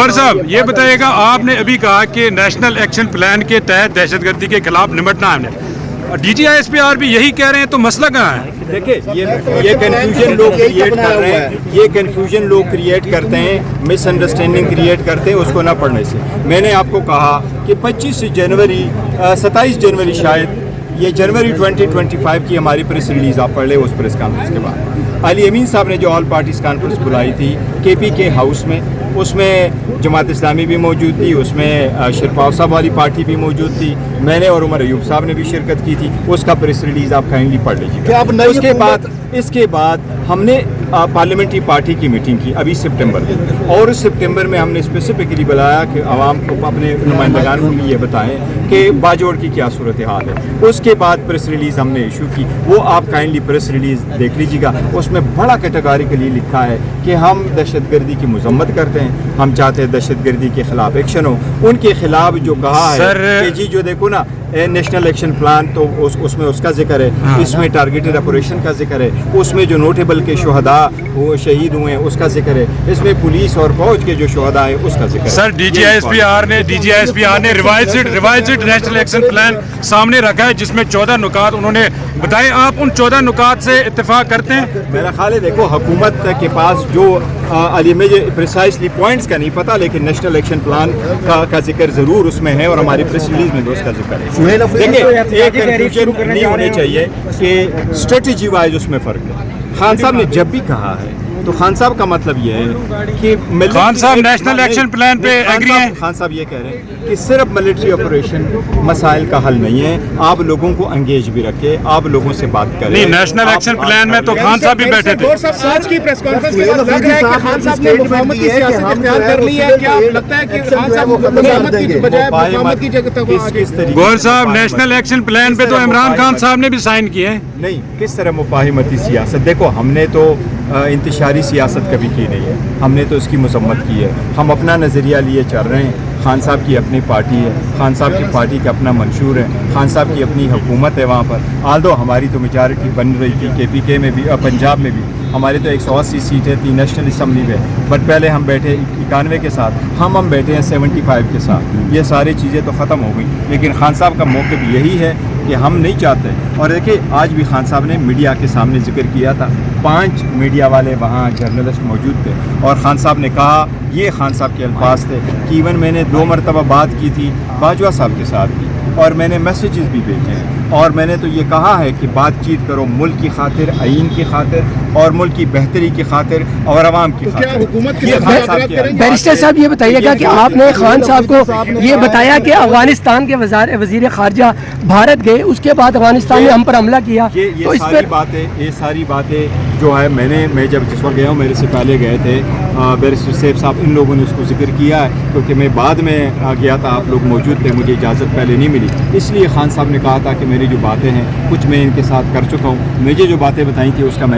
गौहर साहब ये बताइएगा, आपने अभी कहा कि नेशनल एक्शन प्लान के तहत दहशतगर्दी के खिलाफ निपटना है हमने, DGISPR भी यही कह रहे हैं, तो मसला कहाँ है? देखिए ये कन्फ्यूजन लोग क्रिएट कर रहे हैं, ये कन्फ्यूजन लोग क्रिएट करते हैं, मिसअंडरस्टैंडिंग क्रिएट करते हैं उसको ना पढ़ने से। मैंने आपको कहा कि 25 जनवरी 27 जनवरी शायद ये जनवरी 2025 की हमारी प्रेस रिलीज़ आप पढ़ ले, उस प्रेस कॉन्फ्रेंस के बाद अली अमीन साहब ने जो ऑल पार्टीज़ कॉन्फ्रेंस बुलाई थी KPK हाउस में, उसमें जमात इस्लामी भी मौजूद थी, उसमें शिरपाव साहब वाली पार्टी भी मौजूद थी, मैंने और उमर अयूब साहब ने भी शिरकत की थी, उसका प्रेस रिलीज़ आप काइंडली पढ़ लीजिए। इसके बाद हमने पार्लियामेंट्री पार्टी की मीटिंग की अभी सितंबर में, और उस सितंबर में हमने स्पेसिफिकली बुलाया कि आवाम को, अपने नुमाइंदगान को भी ये बताएं कि बाजोड़ की क्या सूरत हाल है। उसके बाद प्रेस रिलीज़ हमने इशू की, वो आप काइंडली प्रेस रिलीज़ देख लीजिएगा। उसमें बड़ा कैटेगोरिकली लिखा है कि हम दहशतगर्दी की मजम्मत करते हैं, हम चाहते हैं दहशतगर्दी के खिलाफ एक्शन हो। उनके खिलाफ जो कहा है कि जी जो देखो ना नेशनल एक्शन प्लान, तो उसमें उसका जिक्र है, इसमें टारगेटेड ऑपरेशन का जिक्र है, उसमें जो नोटेबल के शुहदा वो शहीद हुए हैं उसका जिक्र है, इसमें पुलिस और फौज के जो शुहदा है उसका जिक्र है। सर DGISPR ने रिवाइज्ड नेशनल एक्शन प्लान सामने रखा है जिसमें 14 नुकात उन्होंने बताए, आप उन 14 नुकात से इत्तेफाक करते हैं? मेरा ख्याल है देखो हुकूमत के पास जो मुझे प्रिसाइसली पॉइंट्स का नहीं पता, लेकिन नेशनल एक्शन प्लान का जिक्र ज़रूर उसमें है और हमारी प्रेस रिलीज में भी उसका जिक्र है। देखिए एक कन्फ्यूजन नहीं होनी चाहिए कि स्ट्रेटजी वाइज उसमें फ़र्क है। खान साहब ने जब भी कहा है तो खान साहब का मतलब ये है कि खान साहब नेशनल एक्शन प्लान पे एग्री हैं। खान साहब ये कह रहे हैं कि सिर्फ मिलिट्री ऑपरेशन मसाइल का हल नहीं है, आप लोगों को अंगेज भी रखे, आप लोगों से बात करें। नहीं, नेशनल एक्शन प्लान में तो खान साहब भी बैठे थे। आज की प्रेस कॉन्फ्रेंस के बाद लग रहा है कि खान साहब ने मुफाहमत की सियासत इख्तियार कर ली है। क्या लगता है कि खान साहब मुफाहमत की बजाय मुफाहमत की जगह? गौहर साहब नेशनल एक्शन प्लान पे तो इमरान खान साहब ने भी साइन किए हैं। नहीं, किस तरह मुफाहमती सियासत? देखो हमने तो इंतशारी सियासत कभी की नहीं है, हमने तो इसकी मजम्मत की है। हम अपना नज़रिया लिए चल रहे हैं। खान साहब की अपनी पार्टी है, खान साहब की पार्टी का अपना मंशूर है, खान साहब की अपनी हुकूमत है वहाँ पर। आल्दो हमारी तो मेजॉरिटी बन रही थी KPK में भी और पंजाब में भी, हमारी तो 180 सीटें थी नेशनल असम्बली में, बट पहले हम बैठे 91 के साथ, हम बैठे हैं 75 के साथ। ये सारी चीज़ें तो ख़त्म हो गई, लेकिन खान साहब का मौक़िफ़ यही है कि हम नहीं चाहते। और देखिए आज भी खान साहब ने मीडिया के सामने जिक्र किया था, 5 मीडिया वाले वहाँ जर्नलिस्ट मौजूद थे, और खान साहब ने कहा, ये खान साहब के अल्फाज थे कि इवन मैंने 2 मरतबा बात की थी बाजवा साहब के साथ भी, और मैंने मैसेजेस भी भेजे हैं, और मैंने तो ये कहा है कि बातचीत करो मुल्क की खातिर, आइन की खातिर, और मुल्क की बेहतरी की खातिर, और आवाम की खातिर। बैरिस्टर साहब ये बताइएगा कि आपने खान साहब को ये बताया कि अफगानिस्तान के वज़ीर ख़ारजा भारत गए, उसके बाद अफगानिस्तान में हम पर हमला किया, ये सारी बातें जो है मैं जब जिस वक्त गया हूँ, मेरे से पहले गए थे बैरिस्टर सेफ साहब, इन लोगों ने उसको जिक्र किया है, क्योंकि मैं बाद में गया था, आप लोग मौजूद थे, मुझे इजाज़त पहले नहीं मिली, इसलिए खान साहब ने कहा था कि मेरी जो बातें हैं कुछ मैं इनके साथ कर चुका हूँ। मुझे जो बातें बताई थी उसका मैंने